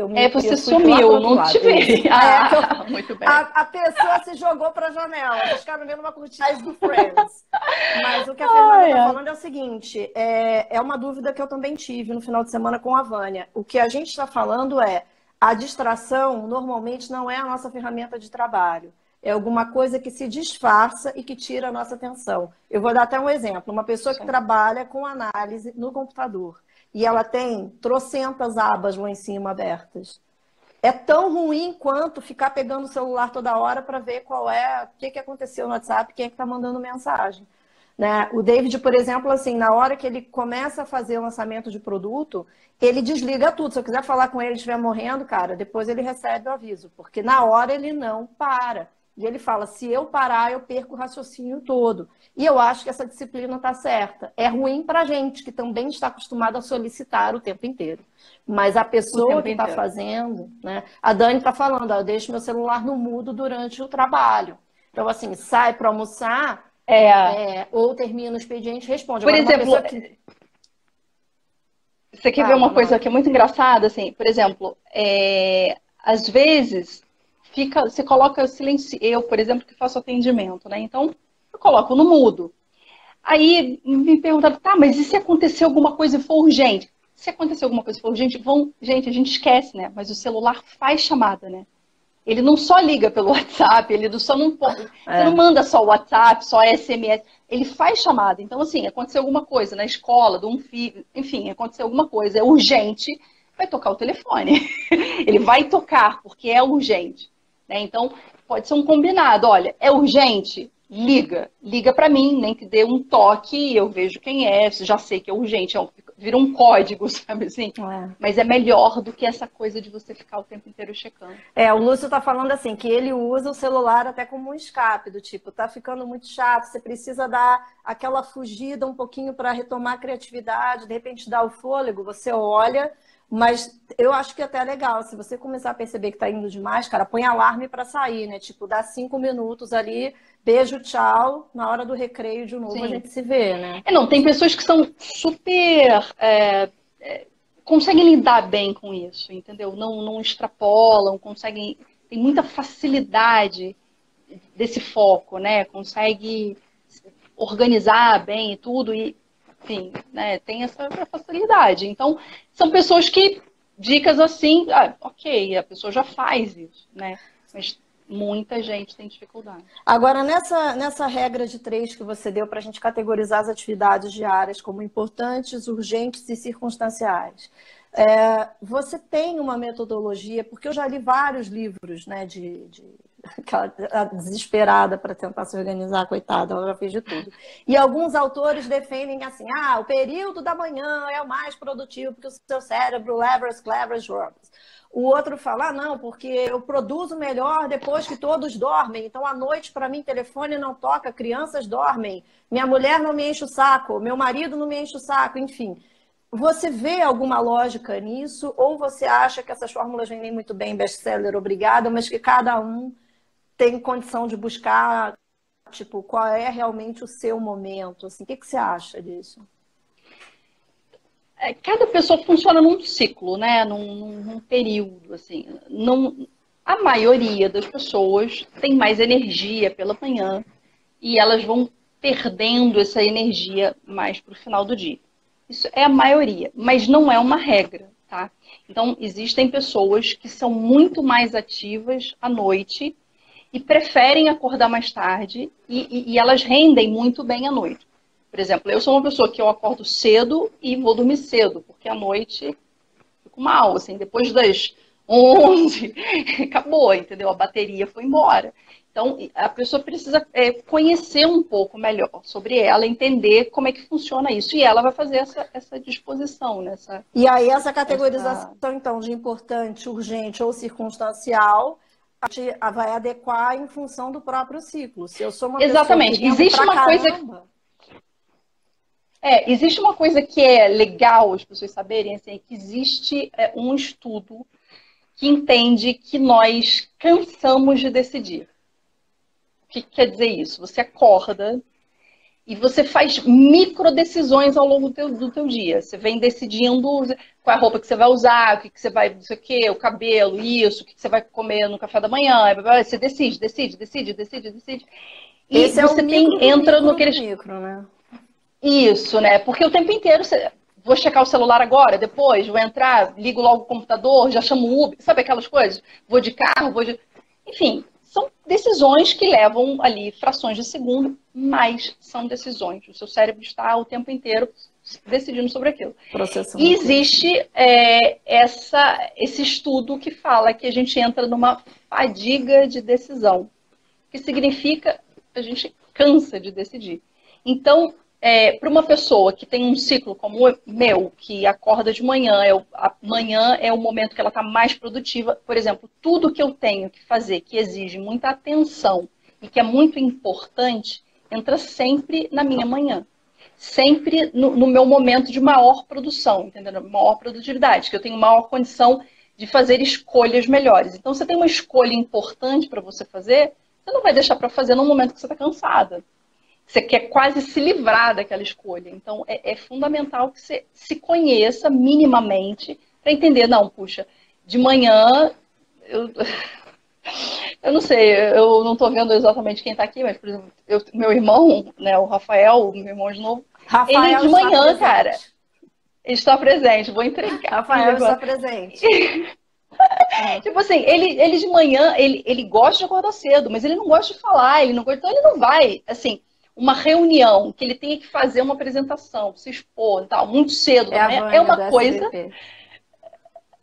[SPEAKER 2] Você
[SPEAKER 1] eu fui lá pro
[SPEAKER 2] sumiu,
[SPEAKER 1] outro
[SPEAKER 2] não
[SPEAKER 1] lado.
[SPEAKER 2] te vi. Muito bem.
[SPEAKER 1] A pessoa se jogou para a janela. Vocês ficaram vendo uma cortina do Friends. Mas o que a Fernanda está falando é o seguinte, é uma dúvida que eu também tive no final de semana com a Vânia. O que a gente está falando é, a distração normalmente não é a nossa ferramenta de trabalho. É alguma coisa que se disfarça e que tira a nossa atenção. Eu vou dar até um exemplo. Uma pessoa que trabalha com análise no computador e ela tem trocentas abas lá em cima abertas. É tão ruim quanto ficar pegando o celular toda hora para ver o que aconteceu no WhatsApp, quem é que está mandando mensagem. Né? O David, por exemplo, assim, na hora que ele começa a fazer o lançamento de produto, ele desliga tudo. Se eu quiser falar com ele e estiver morrendo, cara, depois ele recebe o aviso, porque na hora ele não para. E ele fala, se eu parar, eu perco o raciocínio todo. E eu acho que essa disciplina está certa. É ruim para a gente, que também está acostumado a solicitar o tempo inteiro. Mas a pessoa que está fazendo, né? A Dani está falando, eu deixo meu celular no mudo durante o trabalho. Então, assim, sai para almoçar, ou termina o expediente, responde.
[SPEAKER 2] Por
[SPEAKER 1] Agora,
[SPEAKER 2] exemplo, você quer ver uma coisa que é muito engraçada? Assim, por exemplo, às vezes... você coloca silêncio. Eu, por exemplo, que faço atendimento, né? Então, eu coloco no mudo. Aí me perguntaram, tá, mas e se acontecer alguma coisa e for urgente? Se acontecer alguma coisa e for urgente, gente, a gente esquece, né? Mas o celular faz chamada, né? Ele não só liga pelo WhatsApp, você não manda só o WhatsApp, só SMS, ele faz chamada. Então, assim, aconteceu alguma coisa na escola, de um filho, enfim, aconteceu alguma coisa, é urgente, vai tocar o telefone. Ele vai tocar, porque é urgente. Né? Então, pode ser um combinado. Olha, é urgente? Liga para mim, nem que dê um toque, eu vejo quem é, já sei que é urgente, vira um código, sabe assim? Mas é melhor do que essa coisa de você ficar o tempo inteiro checando.
[SPEAKER 1] O Lúcio tá falando assim, que ele usa o celular até como um escape, do tipo, tá ficando muito chato, você precisa dar aquela fugida um pouquinho para retomar a criatividade, de repente dar o fôlego, você olha. Mas eu acho que até é legal, se você começar a perceber que tá indo demais, cara, põe alarme para sair, né? Tipo, dá 5 minutos ali, beijo, tchau, na hora do recreio de novo. Sim. A gente se vê, né?
[SPEAKER 2] Tem pessoas que são super... conseguem lidar bem com isso, entendeu? Não extrapolam, tem muita facilidade desse foco, né? Consegue organizar bem e tudo, enfim, né, tem essa facilidade. Então, são pessoas que, dicas assim, ok, a pessoa já faz isso, né? Mas muita gente tem dificuldade.
[SPEAKER 1] Agora, nessa regra de 3 que você deu para a gente categorizar as atividades diárias como importantes, urgentes e circunstanciais, você tem uma metodologia, porque eu já li vários livros, né, aquela desesperada para tentar se organizar, coitada, ela já fez de tudo. E alguns autores defendem assim, o período da manhã é o mais produtivo porque o seu cérebro leva as clever jobs. O outro fala, não, porque eu produzo melhor depois que todos dormem, então à noite para mim telefone não toca, crianças dormem, minha mulher não me enche o saco, meu marido não me enche o saco, enfim. Você vê alguma lógica nisso ou você acha que essas fórmulas vendem muito bem, best-seller, obrigada, mas que cada um tem condição de buscar, tipo, qual é realmente o seu momento? Assim, o que você acha disso?
[SPEAKER 2] Cada pessoa funciona num ciclo, né? Num período, assim. A maioria das pessoas tem mais energia pela manhã e elas vão perdendo essa energia mais para o final do dia. Isso é a maioria, mas não é uma regra, tá? Então, existem pessoas que são muito mais ativas à noite e preferem acordar mais tarde e elas rendem muito bem à noite. Por exemplo, eu sou uma pessoa que eu acordo cedo e vou dormir cedo, porque à noite fico mal, assim, depois das 11, acabou, entendeu? A bateria foi embora. Então, a pessoa precisa conhecer um pouco melhor sobre ela, entender como é que funciona isso. E ela vai fazer essa disposição.
[SPEAKER 1] E aí, essa categorização, então, de importante, urgente ou circunstancial, a gente vai adequar em função do próprio ciclo. Se eu sou uma
[SPEAKER 2] Exatamente.
[SPEAKER 1] pessoa que
[SPEAKER 2] existe uma coisa... existe uma coisa que é legal as pessoas saberem, assim, que existe um estudo que entende que nós cansamos de decidir. O que quer dizer isso? Você acorda E você faz micro decisões ao longo do teu dia. Você vem decidindo qual é a roupa que você vai usar, o que você vai, não sei o quê, o cabelo, isso, o que você vai comer no café da manhã. Você decide. E
[SPEAKER 1] Esse é o
[SPEAKER 2] você
[SPEAKER 1] micro do
[SPEAKER 2] entra no
[SPEAKER 1] micro
[SPEAKER 2] que
[SPEAKER 1] do
[SPEAKER 2] eles...
[SPEAKER 1] micro, né?
[SPEAKER 2] Isso, né? Porque o tempo inteiro vou checar o celular agora, depois, vou entrar, ligo logo o computador, já chamo o Uber, sabe aquelas coisas? Vou de carro, Enfim, são decisões que levam ali frações de segundo, mas são decisões. O seu cérebro está o tempo inteiro decidindo sobre aquilo.
[SPEAKER 1] Processando
[SPEAKER 2] E
[SPEAKER 1] aquilo.
[SPEAKER 2] existe esse estudo que fala que a gente entra numa fadiga de decisão, que significa que a gente cansa de decidir. Então, para uma pessoa que tem um ciclo como o meu, que acorda de manhã, manhã é o momento que ela está mais produtiva, por exemplo, tudo que eu tenho que fazer, que exige muita atenção e que é muito importante, entra sempre na minha manhã. Sempre no meu momento de maior produção, entendeu? Maior produtividade, que eu tenho maior condição de fazer escolhas melhores. Então, você tem uma escolha importante para você fazer, você não vai deixar para fazer no momento que você está cansada. Você quer quase se livrar daquela escolha. Então, é fundamental que você se conheça minimamente para entender, não, puxa, de manhã, eu não sei, eu não estou vendo exatamente quem está aqui, mas, por exemplo, meu irmão, né, o Rafael, meu irmão de novo, ele
[SPEAKER 1] Rafael
[SPEAKER 2] de
[SPEAKER 1] está
[SPEAKER 2] manhã,
[SPEAKER 1] presente.
[SPEAKER 2] cara, ele está presente, vou entregar.
[SPEAKER 1] Rafael está presente.
[SPEAKER 2] Tipo assim, ele de manhã, ele gosta de acordar cedo, mas ele não gosta de falar, ele não gosta, então ele não vai, assim, uma reunião que ele tenha que fazer uma apresentação, se expor, tal, muito cedo da manhã, é uma coisa,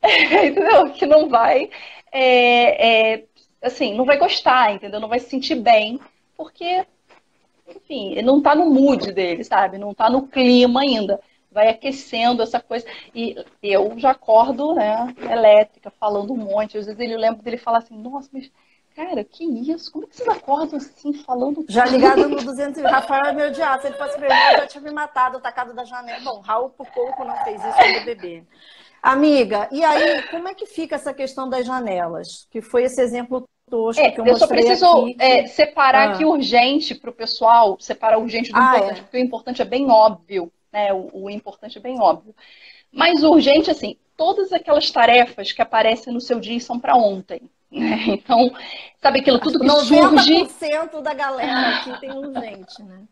[SPEAKER 2] entendeu? Que não vai, assim, não vai gostar, entendeu? Não vai se sentir bem, porque, enfim, ele não tá no mood dele, sabe? Não tá no clima ainda. Vai aquecendo essa coisa. E eu já acordo, né, elétrica, falando um monte. Às vezes ele lembra dele falar assim, nossa, mas, cara, que isso? Como é que vocês acordam assim, falando
[SPEAKER 1] já ligado no 200, Rafael é meu diabo. Se ele fosse meu irmão, eu já tinha me matado, tacado da janela. Bom, Raul por pouco não fez isso com o bebê. Amiga, e aí, como é que fica essa questão das janelas? Que foi esse exemplo tosco que eu mostrei aqui.
[SPEAKER 2] Eu só preciso separar aqui urgente para o pessoal, separar urgente do importante, porque o importante é bem óbvio, né? O importante é bem óbvio. Mas urgente, assim, todas aquelas tarefas que aparecem no seu dia são para ontem. Né? Então, sabe aquilo tudo que
[SPEAKER 1] 90%
[SPEAKER 2] surge...
[SPEAKER 1] 90% da galera aqui tem urgente, né?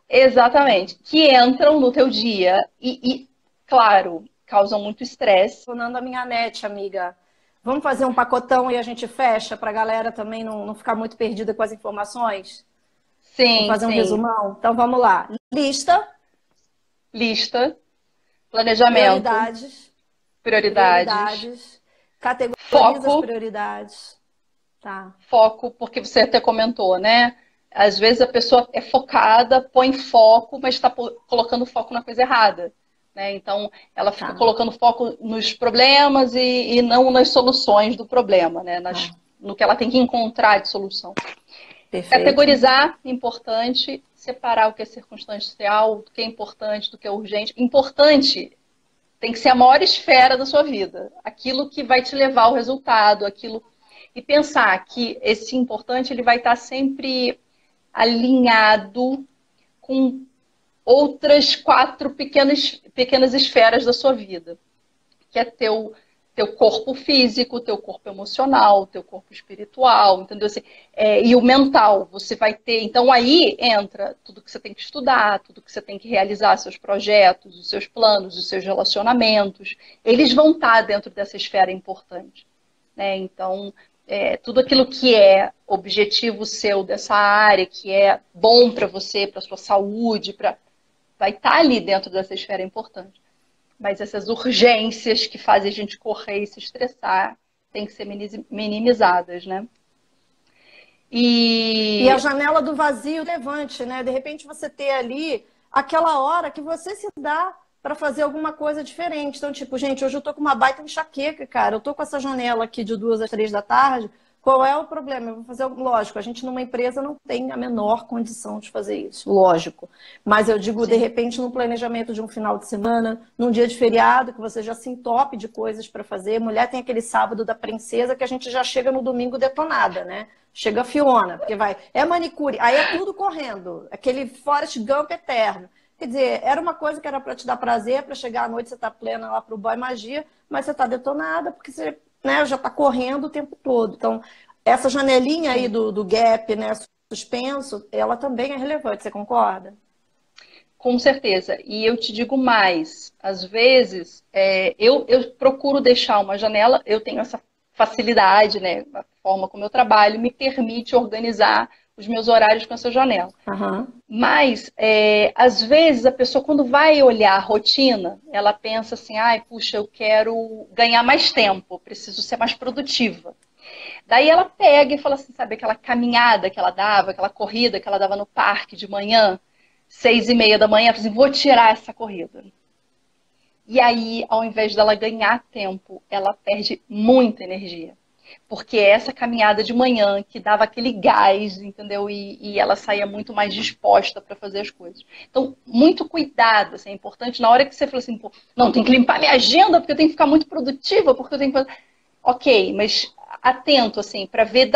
[SPEAKER 2] Exatamente. Que entram no teu dia e claro, causam muito estresse.
[SPEAKER 1] Funcionando a minha net, amiga. Vamos fazer um pacotão e a gente fecha para a galera também não ficar muito perdida com as informações?
[SPEAKER 2] Sim,
[SPEAKER 1] vamos fazer um resumão? Então vamos lá.
[SPEAKER 2] Lista. Planejamento. Prioridades.
[SPEAKER 1] Categoriza as prioridades. Tá.
[SPEAKER 2] Foco, porque você até comentou, né? Às vezes a pessoa é focada, põe foco, mas está colocando foco na coisa errada. Né? Então, ela fica colocando foco nos problemas e não nas soluções do problema, né? No que ela tem que encontrar de solução.
[SPEAKER 1] Perfeito.
[SPEAKER 2] Categorizar, importante. Separar o que é circunstancial, do que é importante, do que é urgente. Importante tem que ser a maior esfera da sua vida. Aquilo que vai te levar ao resultado, aquilo... E pensar que esse importante ele vai estar sempre alinhado com outras 4 pequenas esferas da sua vida, que é teu corpo físico, teu corpo emocional, teu corpo espiritual, entendeu? Assim, e o mental, você vai ter... Então, aí entra tudo que você tem que estudar, tudo que você tem que realizar, seus projetos, os seus planos, os seus relacionamentos, eles vão estar dentro dessa esfera importante. Né? Então, tudo aquilo que é objetivo seu dessa área, que é bom para você, para sua saúde, vai estar ali dentro dessa esfera importante. Mas essas urgências que fazem a gente correr e se estressar têm que ser minimizadas, né?
[SPEAKER 1] E a janela do vazio levante, né? De repente você ter ali aquela hora que você se dá para fazer alguma coisa diferente. Então, tipo, gente, hoje eu tô com uma baita enxaqueca, cara. Eu tô com essa janela aqui de 2 às 3 da tarde. Qual é o problema? Eu vou fazer, lógico, a gente numa empresa não tem a menor condição de fazer isso, lógico. Mas eu digo, de
[SPEAKER 2] Sim.
[SPEAKER 1] repente, no planejamento de um final de semana, num dia de feriado, que você já se entope de coisas para fazer. Mulher tem aquele sábado da princesa que a gente já chega no domingo detonada, né? Chega a Fiona, porque vai, é manicure, aí é tudo correndo, aquele Forrest Gump eterno. Quer dizer, era uma coisa que era para te dar prazer, para chegar à noite você tá plena lá pro boy magia, mas você tá detonada porque você, né, já tá correndo o tempo todo. Então, essa janelinha aí
[SPEAKER 2] Sim.
[SPEAKER 1] do gap, né, suspenso, ela também é relevante, você concorda?
[SPEAKER 2] Com certeza. E eu te digo mais, às vezes eu procuro deixar uma janela, eu tenho essa facilidade, né? A forma como eu trabalho me permite organizar os meus horários com essa janela.
[SPEAKER 1] Aham.
[SPEAKER 2] Mas, às vezes, a pessoa, quando vai olhar a rotina, ela pensa assim, ai, puxa, eu quero ganhar mais tempo, preciso ser mais produtiva. Daí ela pega e fala assim, sabe, aquela caminhada que ela dava, aquela corrida que ela dava no parque de manhã, 6:30 da manhã, ela fala assim, vou tirar essa corrida. E aí, ao invés dela ganhar tempo, ela perde muita energia. Porque é essa caminhada de manhã que dava aquele gás, entendeu? E ela saía muito mais disposta para fazer as coisas. Então, muito cuidado, assim, é importante. Na hora que você fala assim, pô, não, tem que limpar minha agenda porque eu tenho que ficar muito produtiva, porque eu tenho que fazer... Ok, mas atento, assim, para ver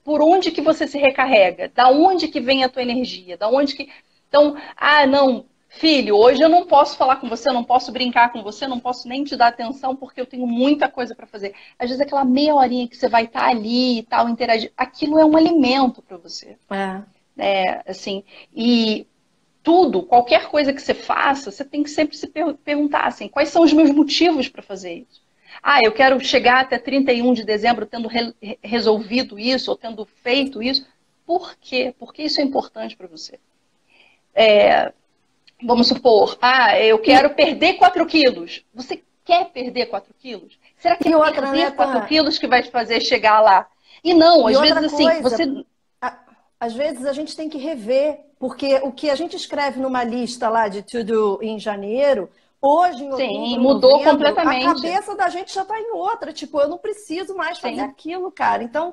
[SPEAKER 2] por onde que você se recarrega, da onde que vem a tua energia, da onde que... Então, não, filho, hoje eu não posso falar com você, eu não posso brincar com você, eu não posso nem te dar atenção porque eu tenho muita coisa para fazer. Às vezes aquela meia horinha que você vai estar ali e tal, interagir, aquilo é um alimento para você.
[SPEAKER 1] É.
[SPEAKER 2] Assim, e tudo, qualquer coisa que você faça, você tem que sempre se perguntar assim, quais são os meus motivos para fazer isso? Eu quero chegar até 31 de dezembro tendo resolvido isso ou tendo feito isso. Por quê? Porque isso é importante para você. Vamos supor, eu quero perder 4 quilos. Você quer perder 4 quilos? Será que
[SPEAKER 1] E
[SPEAKER 2] é
[SPEAKER 1] outra, né,
[SPEAKER 2] perder 4
[SPEAKER 1] Tan?
[SPEAKER 2] quilos que vai te fazer chegar lá? E não,
[SPEAKER 1] E
[SPEAKER 2] às
[SPEAKER 1] outra
[SPEAKER 2] vezes assim,
[SPEAKER 1] coisa,
[SPEAKER 2] você...
[SPEAKER 1] às vezes a gente tem que rever, porque o que a gente escreve numa lista lá de tudo em janeiro, hoje em
[SPEAKER 2] Sim,
[SPEAKER 1] outubro,
[SPEAKER 2] mudou
[SPEAKER 1] novembro, a
[SPEAKER 2] completamente.
[SPEAKER 1] cabeça da gente já está em outra. Tipo, eu não preciso mais fazer
[SPEAKER 2] Sim,
[SPEAKER 1] aquilo, cara. Então,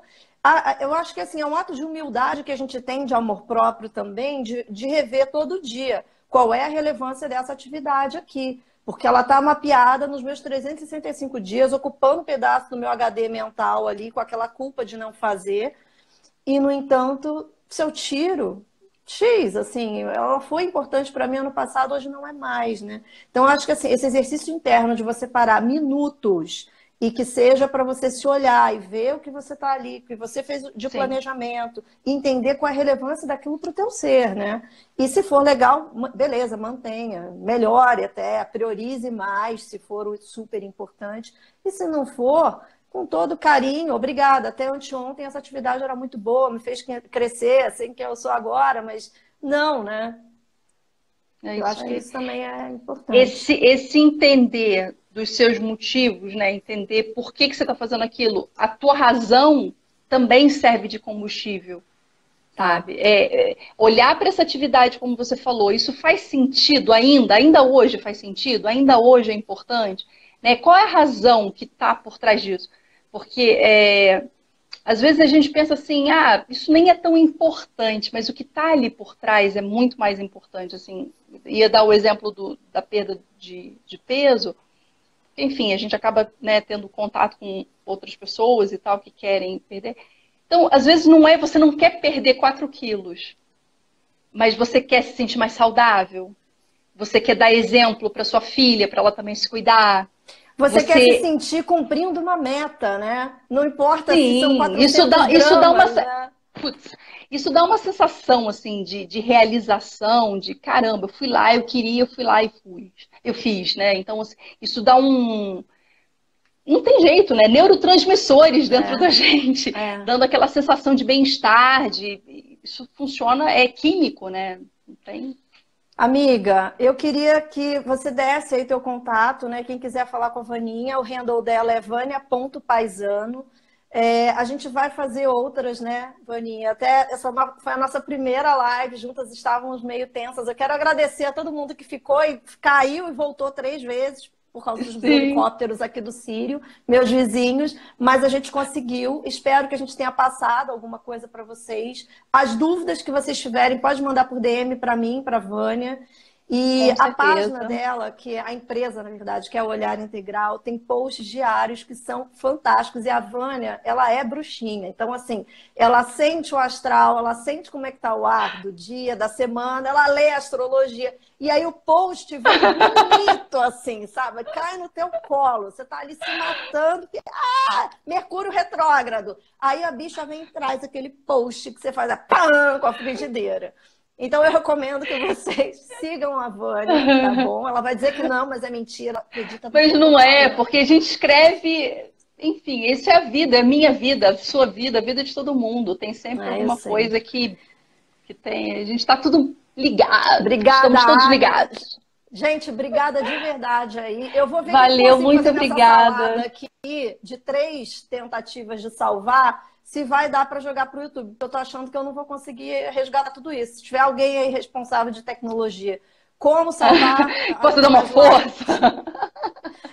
[SPEAKER 1] eu acho que assim, é um ato de humildade que a gente tem, de amor próprio também, de rever todo dia qual é a relevância dessa atividade aqui. Porque ela está mapeada nos meus 365 dias, ocupando um pedaço do meu HD mental ali, com aquela culpa de não fazer. E, no entanto, se eu tiro X, assim, ela foi importante para mim ano passado, hoje não é mais, né? Então, acho que assim, esse exercício interno de você parar minutos e que seja para você se olhar e ver o que você está ali, o que você fez de
[SPEAKER 2] sim.
[SPEAKER 1] planejamento, e entender qual é a relevância daquilo para o teu ser, né? E se for legal, beleza, mantenha, melhore até, priorize mais se for o super importante. E se não for, com todo carinho, obrigada. Até anteontem essa atividade era muito boa, me fez crescer, assim que eu sou agora, mas não, né?
[SPEAKER 2] É
[SPEAKER 1] Eu
[SPEAKER 2] isso
[SPEAKER 1] acho que
[SPEAKER 2] aí.
[SPEAKER 1] isso também é importante.
[SPEAKER 2] Esse entender dos seus motivos, né? Entender por que você está fazendo aquilo, a tua razão também serve de combustível,
[SPEAKER 1] Tá.
[SPEAKER 2] sabe? Olhar para essa atividade, como você falou, isso faz sentido ainda? Ainda hoje faz sentido? Ainda hoje é importante? Né? Qual é a razão que está por trás disso? Porque às vezes a gente pensa assim, isso nem é tão importante, mas o que está ali por trás é muito mais importante. Assim, ia dar o exemplo da perda de peso. Enfim, a gente acaba, né, tendo contato com outras pessoas e tal que querem perder. Então, às vezes você não quer perder 4 quilos, mas você quer se sentir mais saudável. Você quer dar exemplo para sua filha, para ela também se cuidar.
[SPEAKER 1] Você quer se
[SPEAKER 2] Você,
[SPEAKER 1] sentir cumprindo uma meta, né? Não importa se são
[SPEAKER 2] sim,
[SPEAKER 1] 400
[SPEAKER 2] isso dá uma,
[SPEAKER 1] gramas, né?
[SPEAKER 2] putz, isso dá uma sensação assim de realização, de caramba, eu fui lá, eu queria, eu fui lá e fui, eu fiz, né? Então assim, isso dá não tem jeito, né? Neurotransmissores dentro da
[SPEAKER 1] É,
[SPEAKER 2] gente,
[SPEAKER 1] é.
[SPEAKER 2] dando aquela sensação de bem-estar, isso funciona, é químico, né? Não tem.
[SPEAKER 1] Amiga, eu queria que você desse aí teu contato, né? Quem quiser falar com a Vaninha, o handle dela é vania.paisano. A gente vai fazer outras, né, Vaninha? Até essa foi a nossa primeira live, juntas estávamos meio tensas. Eu quero agradecer a todo mundo que ficou e caiu e voltou 3 vezes. por causa dos
[SPEAKER 2] Sim.
[SPEAKER 1] helicópteros aqui do Sírio, meus vizinhos, mas a gente conseguiu. Espero que a gente tenha passado alguma coisa para vocês. As dúvidas que vocês tiverem, pode mandar por DM para mim, para a Vânia. E
[SPEAKER 2] Com
[SPEAKER 1] a página
[SPEAKER 2] certeza.
[SPEAKER 1] dela, que é a empresa, na verdade, que é o Olhar Integral, tem posts diários que são fantásticos. E a Vânia, ela é bruxinha. Então, assim, ela sente o astral, ela sente como é que tá o ar do dia, da semana, ela lê a astrologia. E aí o post vem bonito, assim, sabe? Cai no teu colo. Você tá ali se matando. Mercúrio retrógrado. Aí a bicha vem e traz aquele post que você faz pam, com a frigideira. Então, eu recomendo que vocês sigam a Vânia, tá bom? Ela vai dizer que não, mas é mentira. Ela acredita no
[SPEAKER 2] Mas
[SPEAKER 1] que
[SPEAKER 2] não
[SPEAKER 1] ela
[SPEAKER 2] é,
[SPEAKER 1] fala.
[SPEAKER 2] porque a gente escreve. Enfim, essa é a vida, é a minha vida, a sua vida, a vida de todo mundo. Tem sempre
[SPEAKER 1] Eu
[SPEAKER 2] alguma
[SPEAKER 1] sei.
[SPEAKER 2] coisa que tem. A gente está tudo ligado.
[SPEAKER 1] Obrigada,
[SPEAKER 2] Estamos todos
[SPEAKER 1] Ágata.
[SPEAKER 2] ligados.
[SPEAKER 1] Gente, obrigada de verdade aí. Eu vou ver o que eu
[SPEAKER 2] Valeu,
[SPEAKER 1] consigo
[SPEAKER 2] muito
[SPEAKER 1] fazer nessa
[SPEAKER 2] obrigada.
[SPEAKER 1] salada aqui de 3 tentativas de salvar, se vai dar para jogar para o YouTube. Eu tô achando que eu não vou conseguir resgatar tudo isso. Se tiver alguém aí responsável de tecnologia, como salvar...
[SPEAKER 2] Posso dar uma força?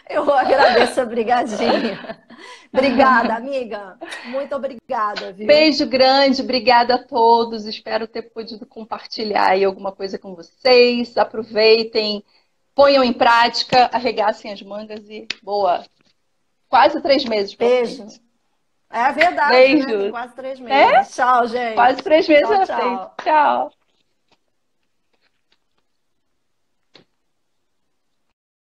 [SPEAKER 1] Eu agradeço a brigadinha. Obrigada, amiga. Muito obrigada, viu?
[SPEAKER 2] Beijo grande, obrigada a todos. Espero ter podido compartilhar aí alguma coisa com vocês. Aproveitem, ponham em prática, arregassem as mangas e boa. Quase 3 meses.
[SPEAKER 1] Beijo. É verdade,
[SPEAKER 2] Beijo.
[SPEAKER 1] né? Tem quase 3 meses. Tchau, gente.
[SPEAKER 2] Quase 3 meses
[SPEAKER 1] Tchau,
[SPEAKER 2] na
[SPEAKER 1] tchau.
[SPEAKER 2] frente. Tchau.